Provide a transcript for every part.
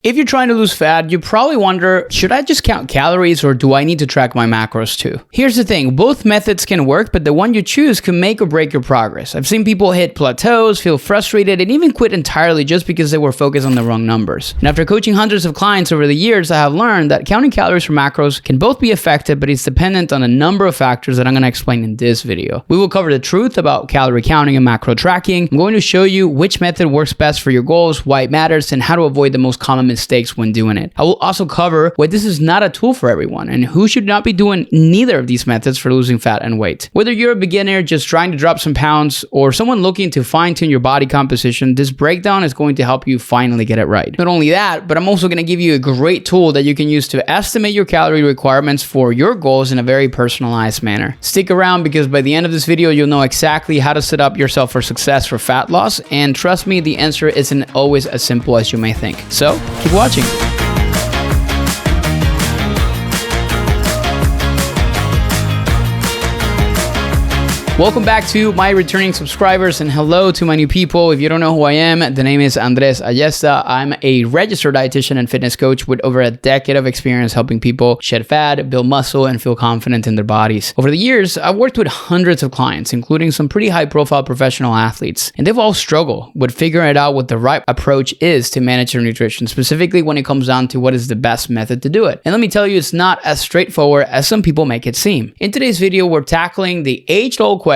If you're trying to lose fat, you probably wonder, should I just count calories or do I need to track my macros too? Here's the thing, both methods can work, but the one you choose can make or break your progress. I've seen people hit plateaus, feel frustrated, and even quit entirely just because they were focused on the wrong numbers. And after coaching hundreds of clients over the years, I have learned that counting calories or macros can both be effective, but it's dependent on a number of factors that I'm going to explain in this video. We will cover the truth about calorie counting and macro tracking. I'm going to show you which method works best for your goals, why it matters, and how to avoid the most common mistakes when doing it. I will also cover why this is not a tool for everyone and who should not be doing neither of these methods for losing fat and weight. Whether you're a beginner just trying to drop some pounds or someone looking to fine-tune your body composition, this breakdown is going to help you finally get it right. Not only that, but I'm also going to give you a great tool that you can use to estimate your calorie requirements for your goals in a very personalized manner. Stick around because by the end of this video, you'll know exactly how to set up yourself for success for fat loss, and trust me, the answer isn't always as simple as you may think. So, keep watching. Welcome back to my returning subscribers and hello to my new people. If you don't know who I am, the name is Andres Ayesta. I'm a registered dietitian and fitness coach with over a decade of experience helping people shed fat, build muscle, and feel confident in their bodies. Over the years, I've worked with hundreds of clients, including some pretty high-profile professional athletes, and they've all struggled with figuring out what the right approach is to manage their nutrition, specifically when it comes down to what is the best method to do it. And let me tell you, it's not as straightforward as some people make it seem. In today's video, we're tackling the age-old question,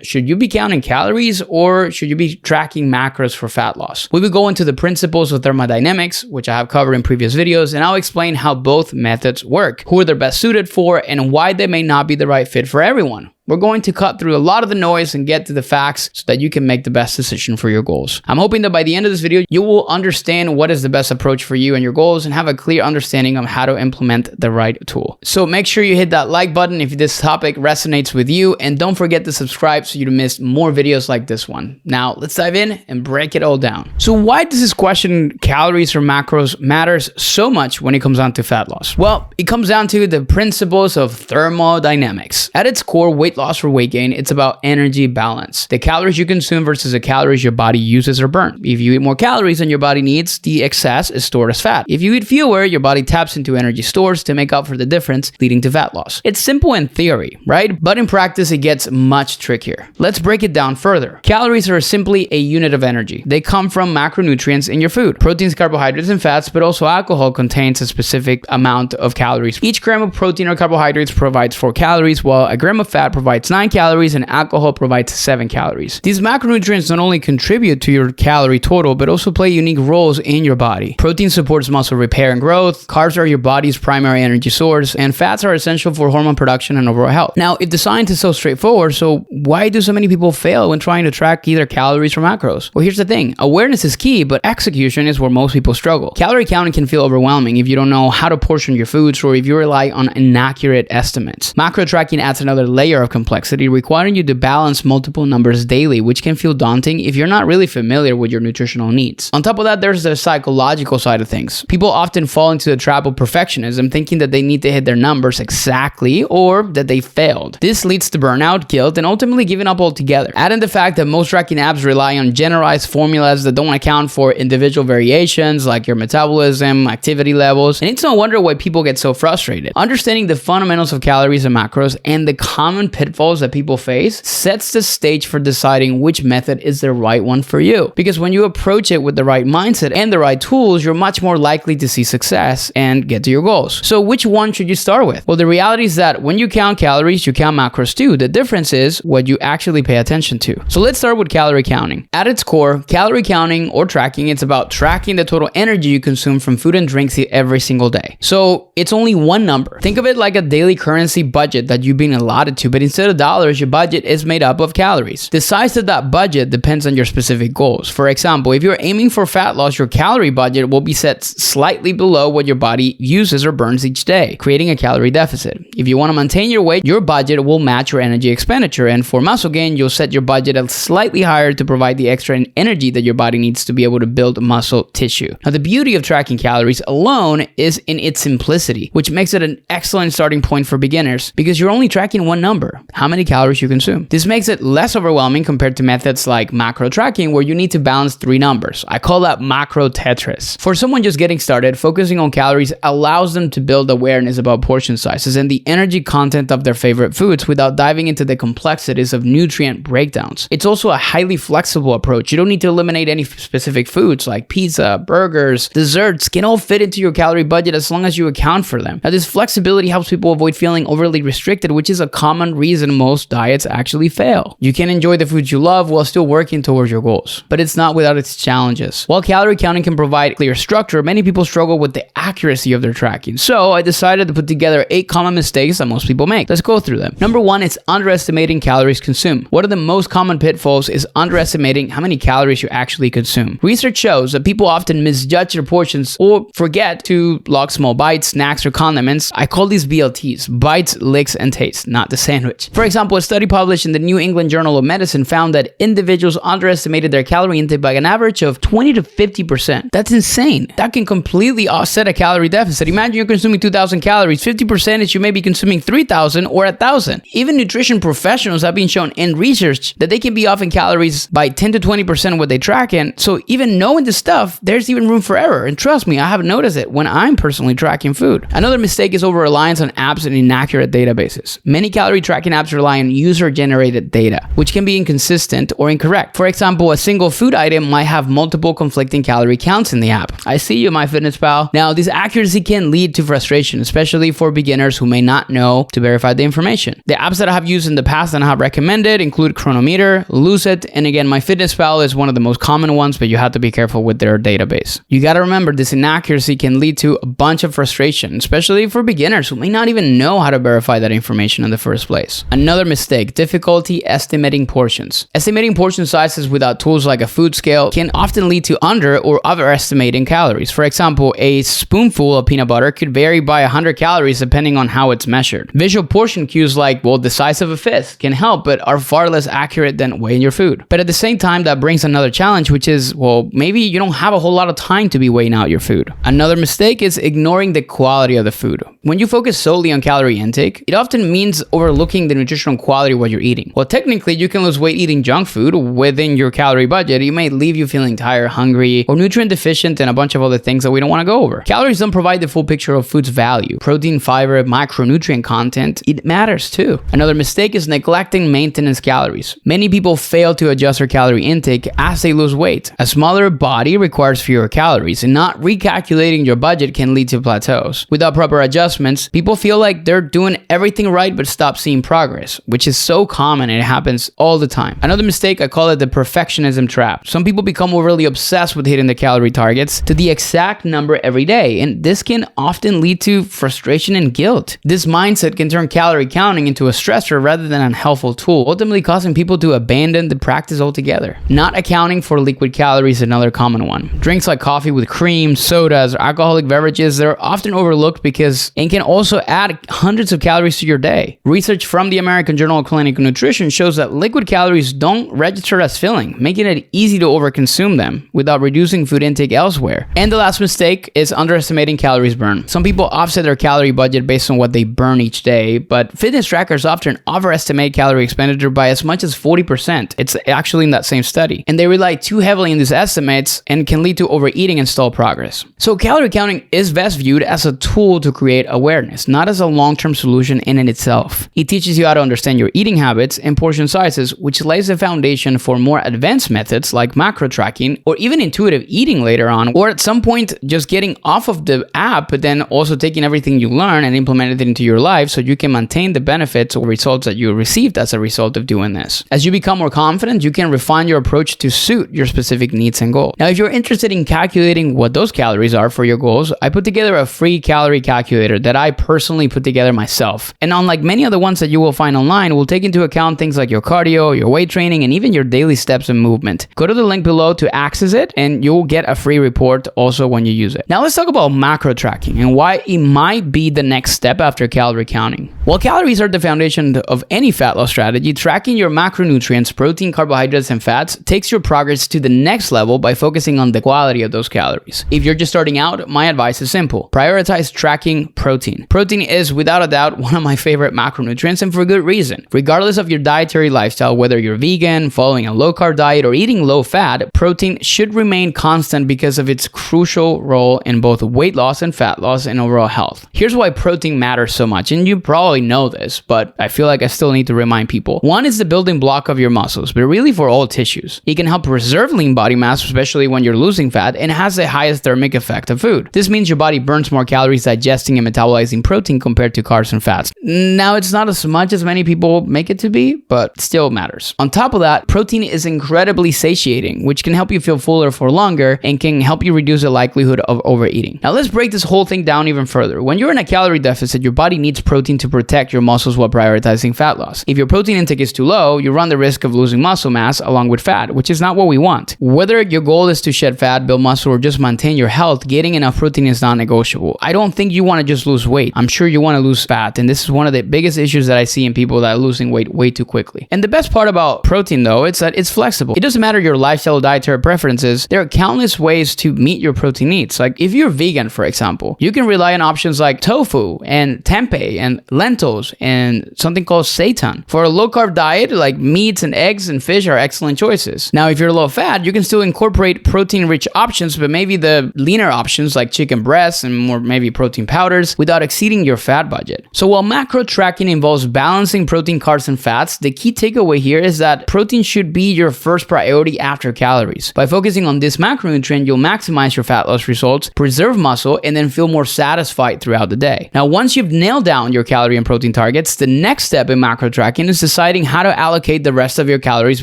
should you be counting calories or should you be tracking macros for fat loss? We will go into the principles of thermodynamics, which I have covered in previous videos, and I'll explain how both methods work, who they're best suited for, and why they may not be the right fit for everyone. We're going to cut through a lot of the noise and get to the facts so that you can make the best decision for your goals. I'm hoping that by the end of this video, you will understand what is the best approach for you and your goals and have a clear understanding of how to implement the right tool. So make sure you hit that like button if this topic resonates with you, and don't forget to subscribe so you don't miss more videos like this one. Now, let's dive in and break it all down. So why does this question, calories or macros, matters so much when it comes down to fat loss? Well, it comes down to the principles of thermodynamics. At its core, weight loss or weight gain, it's about energy balance. The calories you consume versus the calories your body uses or burns. If you eat more calories than your body needs, the excess is stored as fat. If you eat fewer, your body taps into energy stores to make up for the difference, leading to fat loss. It's simple in theory, right? But in practice, it gets much trickier. Let's break it down further. Calories are simply a unit of energy. They come from macronutrients in your food. Proteins, carbohydrates, and fats, but also alcohol contains a specific amount of calories. Each gram of protein or carbohydrates provides 4 calories, while a gram of fat provides 9 calories and alcohol provides 7 calories. These macronutrients not only contribute to your calorie total, but also play unique roles in your body. Protein supports muscle repair and growth, carbs are your body's primary energy source, and fats are essential for hormone production and overall health. Now, if the science is so straightforward, so why do so many people fail when trying to track either calories or macros? Well, here's the thing. Awareness is key, but execution is where most people struggle. Calorie counting can feel overwhelming if you don't know how to portion your foods or if you rely on inaccurate estimates. Macro tracking adds another layer of complexity, requiring you to balance multiple numbers daily, which can feel daunting if you're not really familiar with your nutritional needs. On top of that, there's the psychological side of things. People often fall into the trap of perfectionism, thinking that they need to hit their numbers exactly or that they failed. This leads to burnout, guilt, and ultimately giving up altogether. Add in the fact that most tracking apps rely on generalized formulas that don't account for individual variations like your metabolism, activity levels, and it's no wonder why people get so frustrated. Understanding the fundamentals of calories and macros and the common pitfalls that people face sets the stage for deciding which method is the right one for you. Because when you approach it with the right mindset and the right tools, you're much more likely to see success and get to your goals. So which one should you start with? Well, the reality is that when you count calories, you count macros too. The difference is what you actually pay attention to. So let's start with calorie counting. At its core, calorie counting or tracking, it's about tracking the total energy you consume from food and drinks every single day. So it's only one number. Think of it like a daily currency budget that you've been allotted to, but instead of dollars, your budget is made up of calories. The size of that budget depends on your specific goals. For example, if you're aiming for fat loss, your calorie budget will be set slightly below what your body uses or burns each day, creating a calorie deficit. If you want to maintain your weight, your budget will match your energy expenditure. And for muscle gain, you'll set your budget a slightly higher to provide the extra energy that your body needs to be able to build muscle tissue. Now, the beauty of tracking calories alone is in its simplicity, which makes it an excellent starting point for beginners because you're only tracking one number. number, how many calories you consume. This makes it less overwhelming compared to methods like macro tracking, where you need to balance 3 numbers. I call that macro Tetris. For someone just getting started, focusing on calories allows them to build awareness about portion sizes and the energy content of their favorite foods without diving into the complexities of nutrient breakdowns. It's also a highly flexible approach. You don't need to eliminate any specific foods like pizza, burgers, desserts can all fit into your calorie budget as long as you account for them. Now, this flexibility helps people avoid feeling overly restricted, which is a common reason most diets actually fail. You can enjoy the foods you love while still working towards your goals, but it's not without its challenges. While calorie counting can provide clear structure, many people struggle with the accuracy of their tracking. So I decided to put together 8 common mistakes that most people make. Let's go through them. Number 1 is underestimating calories consumed. One of the most common pitfalls is underestimating how many calories you actually consume. Research shows that people often misjudge their portions or forget to log small bites, snacks, or condiments. I call these BLTs, bites, licks, and taste, not the sandwich. For example, a study published in the New England Journal of Medicine found that individuals underestimated their calorie intake by an average of 20 to 50%. That's insane. That can completely offset a calorie deficit. Imagine you're consuming 2,000 calories. 50% is you may be consuming 3,000 or 1,000. Even nutrition professionals have been shown in research that they can be off in calories by 10 to 20% what they track in. So even knowing this stuff, there's even room for error. And trust me, I have noticed it when I'm personally tracking food. Another mistake is over-reliance on apps and inaccurate databases. Many calorie tracking apps rely on user-generated data, which can be inconsistent or incorrect. For example, a single food item might have multiple conflicting calorie counts in the app. I see you, MyFitnessPal. Now, this accuracy can lead to frustration, especially for beginners who may not know to verify the information. The apps that I have used in the past and I have recommended include Chronometer, Lucid, and again, MyFitnessPal is one of the most common ones, but you have to be careful with their database. You got to remember, this inaccuracy can lead to a bunch of frustration, especially for beginners who may not even know how to verify that information in the first place. Another mistake, difficulty estimating portions. Estimating portion sizes without tools like a food scale can often lead to under or overestimating calories. For example, a spoonful of peanut butter could vary by 100 calories depending on how it's measured. Visual portion cues like, the size of a fist can help, but are far less accurate than weighing your food. But at the same time, that brings another challenge, which is, maybe you don't have a whole lot of time to be weighing out your food. Another mistake is ignoring the quality of the food. When you focus solely on calorie intake, it often means overlooking the nutritional quality of what you're eating. Well, technically, you can lose weight eating junk food within your calorie budget. It may leave you feeling tired, hungry, or nutrient deficient, and a bunch of other things that we don't want to go over. Calories don't provide the full picture of food's value. Protein, fiber, macronutrient content, it matters too. Another mistake is neglecting maintenance calories. Many people fail to adjust their calorie intake as they lose weight. A smaller body requires fewer calories, and not recalculating your budget can lead to plateaus. Without proper adjustments, people feel like they're doing everything right but stop seeing progress, which is so common and it happens all the time. Another mistake, I call it the perfectionism trap. Some people become overly obsessed with hitting the calorie targets to the exact number every day, and this can often lead to frustration and guilt. This mindset can turn calorie counting into a stressor rather than a helpful tool, ultimately causing people to abandon the practice altogether. Not accounting for liquid calories is another common one. Drinks like coffee with cream, sodas, or alcoholic beverages, they're often overlooked because it can also add hundreds of calories to your day. Research from the American Journal of Clinical Nutrition shows that liquid calories don't register as filling, making it easy to overconsume them without reducing food intake elsewhere. And the last mistake is underestimating calories burned. Some people offset their calorie budget based on what they burn each day, but fitness trackers often overestimate calorie expenditure by as much as 40%. It's actually in that same study. And they rely too heavily on these estimates and can lead to overeating and stall progress. So calorie counting is best viewed as a tool to create awareness, not as a long-term solution in and itself. It teaches you how to understand your eating habits and portion sizes, which lays the foundation for more advanced methods like macro tracking or even intuitive eating later on, or at some point just getting off of the app, but then also taking everything you learn and implement it into your life so you can maintain the benefits or results that you received as a result of doing this. As you become more confident, you can refine your approach to suit your specific needs and goals. Now, if you're interested in calculating what those calories are for your goals, I put together a free calorie calculator that I personally put together myself. And unlike many other ones that you will find online, we'll take into account things like your cardio, your weight training, and even your daily steps and movement. Go to the link below to access it, and you'll get a free report also when you use it. Now let's talk about macro tracking and why it might be the next step after calorie counting. While calories are the foundation of any fat loss strategy, tracking your macronutrients, protein, carbohydrates, and fats takes your progress to the next level by focusing on the quality of those calories. If you're just starting out, my advice is simple. Prioritize tracking protein. Protein is, without a doubt, one of my favorite macronutrients, and for good reason. Regardless of your dietary lifestyle, whether you're vegan, following a low-carb diet, or eating low-fat, protein should remain constant because of its crucial role in both weight loss and fat loss and overall health. Here's why protein matters so much, and you probably know this, but I feel like I still need to remind people. One is the building block of your muscles, but really for all tissues. It can help preserve lean body mass, especially when you're losing fat, and has the highest thermic effect of food. This means your body burns more calories digesting and metabolizing protein compared to carbs and fats. Now, it's not as much as many people make it to be, but still matters. On top of that, protein is incredibly satiating, which can help you feel fuller for longer and can help you reduce the likelihood of overeating. Now, let's break this whole thing down even further. When you're in a calorie deficit, your body needs protein to protect your muscles while prioritizing fat loss. If your protein intake is too low, you run the risk of losing muscle mass along with fat, which is not what we want. Whether your goal is to shed fat, build muscle, or just maintain your health, getting enough protein is non-negotiable. I don't think you want to just lose weight. I'm sure you want to lose fat, and this is one of the biggest issues that I see in people that are losing weight way too quickly. And the best part about protein, though, it's that it's flexible. It doesn't matter your lifestyle or dietary preferences. There are countless ways to meet your protein needs. Like if you're vegan, for example, you can rely on options like tofu and tempeh and lentils and something called seitan. For a low-carb diet, like meats and eggs and fish are excellent choices. Now, if you're low-fat, you can still incorporate protein-rich options, but maybe the leaner options like chicken breasts and more maybe protein powders without exceeding your fat budget. So while macro tracking involves balancing protein, carbs, and fats, the key takeaway here is that protein should be your first priority after calories. By focusing on this macronutrient, you'll maximize your fat loss results, preserve muscle, and then feel more satisfied throughout the day. Now, once you've nailed down your calorie and protein targets, the next step in macro tracking is deciding how to allocate the rest of your calories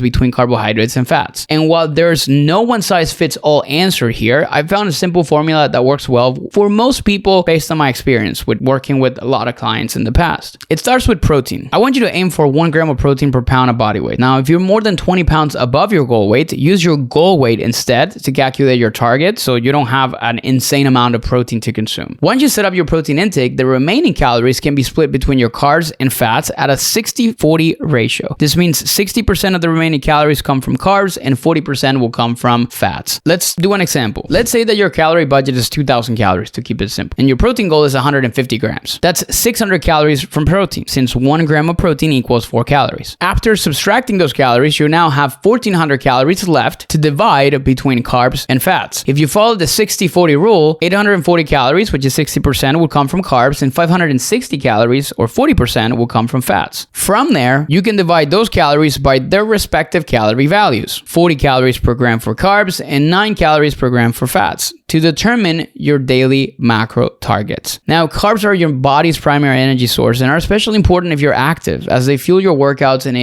between carbohydrates and fats. And while there's no one-size-fits-all answer here, I've found a simple formula that works well for most people based on my experience with working with a lot of clients in the past. It starts with protein. I want you to aim for 1 gram of protein per pound of body weight. Now, if you're more than 20 pounds above your goal weight, use your goal weight instead to calculate your target so you don't have an insane amount of protein to consume. Once you set up your protein intake, the remaining calories can be split between your carbs and fats at a 60-40 ratio. This means 60% of the remaining calories come from carbs and 40% will come from fats. Let's do an example. Let's say that your calorie budget is 2,000 calories to keep it simple, and your protein goal is 150 grams. That's 600 calories from protein, since 1 gram of protein equals 4 calories. After subtracting those calories, you now have 1,400 calories left to divide between carbs and fats. If you follow the 60-40 rule, 840 calories, which is 60%, will come from carbs, and 560 calories, or 40%, will come from fats. From there, you can divide those calories by their respective calorie values, 40 calories per gram for carbs and 9 calories per gram for fats, to determine your daily macro targets. Now, carbs are your body's primary energy source and are especially important if you're active, as they fuel your workouts and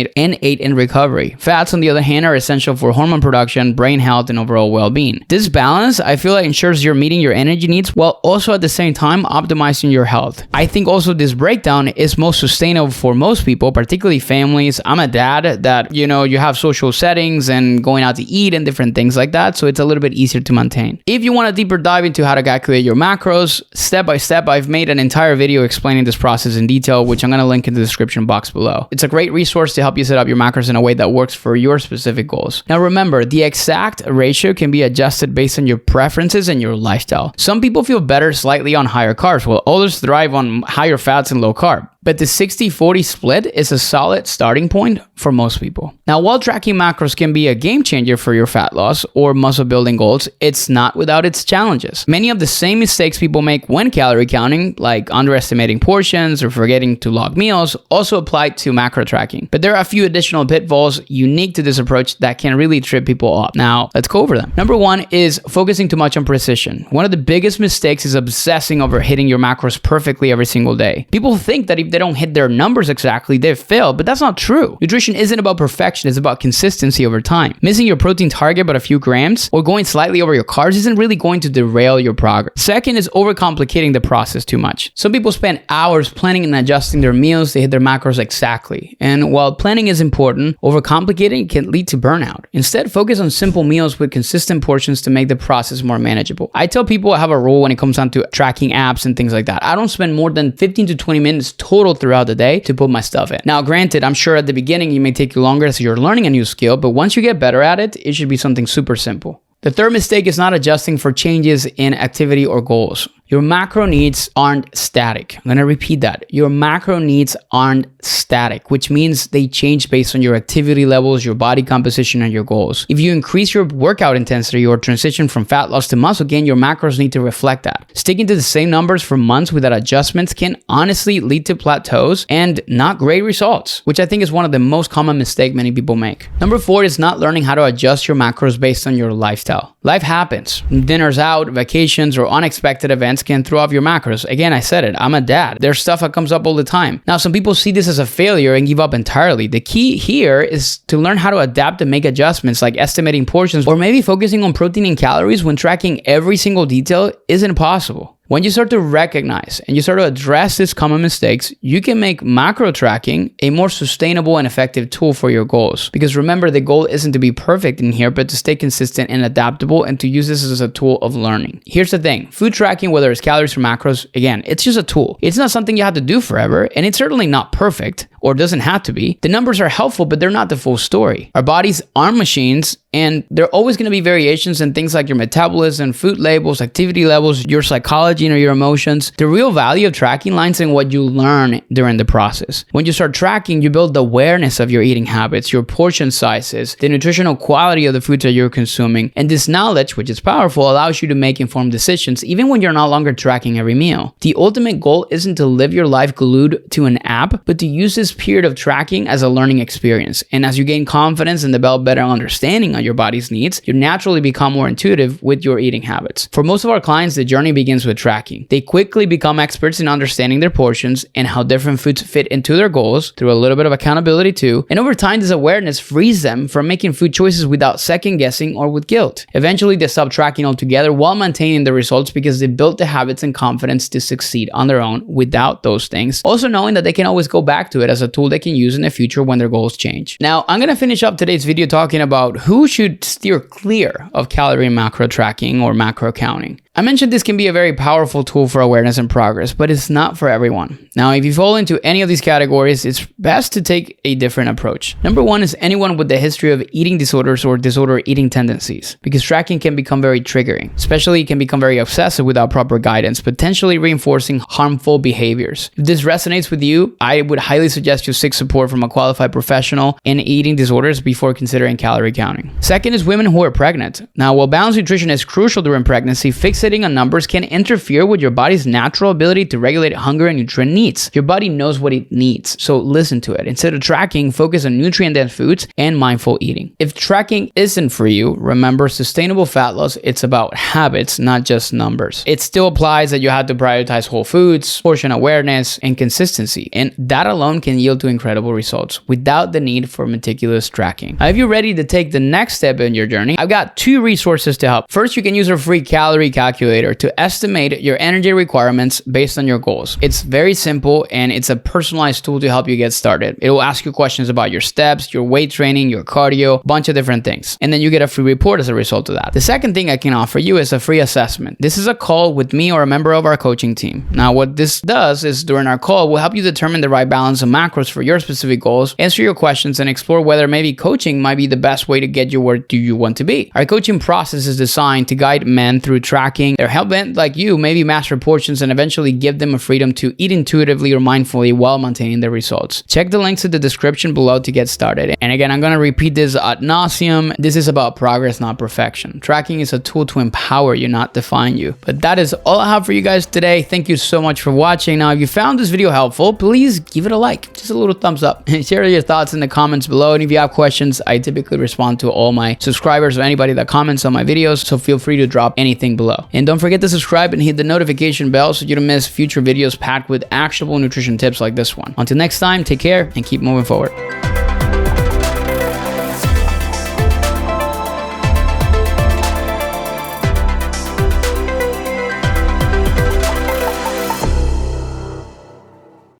aid in recovery. Fats, on the other hand, are essential for hormone production, brain health, and overall well-being. This balance, I feel like, ensures you're meeting your energy needs while also at the same time optimizing your health. I think also this breakdown is most sustainable for most people, particularly families. I'm a dad that, you have social settings and going out to eat and different things like that, so it's a little bit easier to maintain. If you want to deeper dive into how to calculate your macros step by step, I've made an entire video explaining this process in detail, which I'm going to link in the description box below. It's a great resource to help you set up your macros in a way that works for your specific goals. Now remember, the exact ratio can be adjusted based on your preferences and your lifestyle. Some people feel better slightly on higher carbs, while others thrive on higher fats and low carb. But the 60-40 split is a solid starting point for most people. Now, while tracking macros can be a game changer for your fat loss or muscle building goals, it's not without its challenges. Many of the same mistakes people make when calorie counting, like underestimating portions or forgetting to log meals, also apply to macro tracking. But there are a few additional pitfalls unique to this approach that can really trip people up. Now, let's go over them. Number one is focusing too much on precision. One of the biggest mistakes is obsessing over hitting your macros perfectly every single day. People think that if they don't hit their numbers exactly, they fail, but that's not true. Nutrition isn't about perfection, it's about consistency over time. Missing your protein target by a few grams or going slightly over your carbs isn't really going to derail your progress. Second is overcomplicating the process too much. Some people spend hours planning and adjusting their meals to hit their macros exactly. And while planning is important, overcomplicating can lead to burnout. Instead, focus on simple meals with consistent portions to make the process more manageable. I tell people I have a rule when it comes down to tracking apps and things like that. I don't spend more than 15 to 20 minutes total total throughout the day to put my stuff in. Now, granted, I'm sure at the beginning it may take you longer as you're learning a new skill, but once you get better at it, it should be something super simple. The third mistake is not adjusting for changes in activity or goals. Your macro needs aren't static. I'm going to repeat that. Your macro needs aren't static, which means they change based on your activity levels, your body composition, and your goals. If you increase your workout intensity or transition from fat loss to muscle gain, your macros need to reflect that. Sticking to the same numbers for months without adjustments can honestly lead to plateaus and not great results, which I think is one of the most common mistakes many people make. Number 4 is not learning how to adjust your macros based on your lifestyle. Life happens. Dinners out, vacations, or unexpected events can throw off your macros. Again, I said it. I'm a dad. There's stuff that comes up all the time. Now, some people see this as a failure and give up entirely. The key here is to learn how to adapt and make adjustments, like estimating portions or maybe focusing on protein and calories when tracking every single detail isn't possible. When you start to recognize and you start to address these common mistakes, you can make macro tracking a more sustainable and effective tool for your goals. Because remember, the goal isn't to be perfect in here, but to stay consistent and adaptable and to use this as a tool of learning. Here's the thing. Food tracking, whether it's calories or macros, again, it's just a tool. It's not something you have to do forever, and it's certainly not perfect or doesn't have to be. The numbers are helpful, but they're not the full story. Our bodies aren't machines, and there are always going to be variations in things like your metabolism, food labels, activity levels, your psychology, or your emotions. The real value of tracking lies in what you learn during the process. When you start tracking, you build the awareness of your eating habits, your portion sizes, the nutritional quality of the foods that you're consuming. And this knowledge, which is powerful, allows you to make informed decisions even when you're no longer tracking every meal. The ultimate goal isn't to live your life glued to an app, but to use this period of tracking as a learning experience. And as you gain confidence and develop better understanding on your body's needs, you naturally become more intuitive with your eating habits. For most of our clients, the journey begins with tracking. They quickly become experts in understanding their portions and how different foods fit into their goals through a little bit of accountability too. And over time, this awareness frees them from making food choices without second guessing or with guilt. Eventually, they stop tracking altogether while maintaining the results because they built the habits and confidence to succeed on their own without those things. Also knowing that they can always go back to it as a tool they can use in the future when their goals change. Now, I'm going to finish up today's video talking about who should steer clear of calorie and macro tracking or macro counting. I mentioned this can be a very powerful tool for awareness and progress, but it's not for everyone. Now, if you fall into any of these categories, it's best to take a different approach. Number 1 is anyone with a history of eating disorders or disorder eating tendencies, because tracking can become very triggering. Especially, it can become very obsessive without proper guidance, potentially reinforcing harmful behaviors. If this resonates with you, I would highly suggest you seek support from a qualified professional in eating disorders before considering calorie counting. Second is women who are pregnant. Now, while balanced nutrition is crucial during pregnancy, fixating on numbers can interfere with your body's natural ability to regulate hunger and nutrient needs. Your body knows what it needs, so listen to it. Instead of tracking, focus on nutrient-dense foods and mindful eating. If tracking isn't for you, remember, sustainable fat loss, it's about habits, not just numbers. It still applies that you have to prioritize whole foods, portion awareness, and consistency, and that alone can yield to incredible results without the need for meticulous tracking. Now, if you're ready to take the next step in your journey, I've got 2 resources to help. First, you can use our free calorie calculator to estimate your energy requirements based on your goals. It's very simple and it's a personalized tool to help you get started. It will ask you questions about your steps, your weight training, your cardio, a bunch of different things. And then you get a free report as a result of that. The second thing I can offer you is a free assessment. This is a call with me or a member of our coaching team. Now, what this does is during our call, we'll help you determine the right balance of macros for your specific goals, answer your questions, and explore whether maybe coaching might be the best way to get you where do you want to be. Our coaching process is designed to guide men through tracking their health bent like you, maybe master portions and eventually give them a freedom to eat intuitively or mindfully while maintaining their results. Check the links in the description below to get started. And again, I'm going to repeat this ad nauseum. This is about progress, not perfection. Tracking is a tool to empower you, not define you. But that is all I have for you guys today. Thank you so much for watching. Now, if you found this video helpful, please give it a like, just a little thumbs up, and share your thoughts in the comments below. And if you have questions, I typically respond to all my subscribers or anybody that comments on my videos, so feel free to drop anything below. And don't forget to subscribe and hit the notification bell so you don't miss future videos packed with actionable nutrition tips like this one. Until next time, take care and keep moving forward.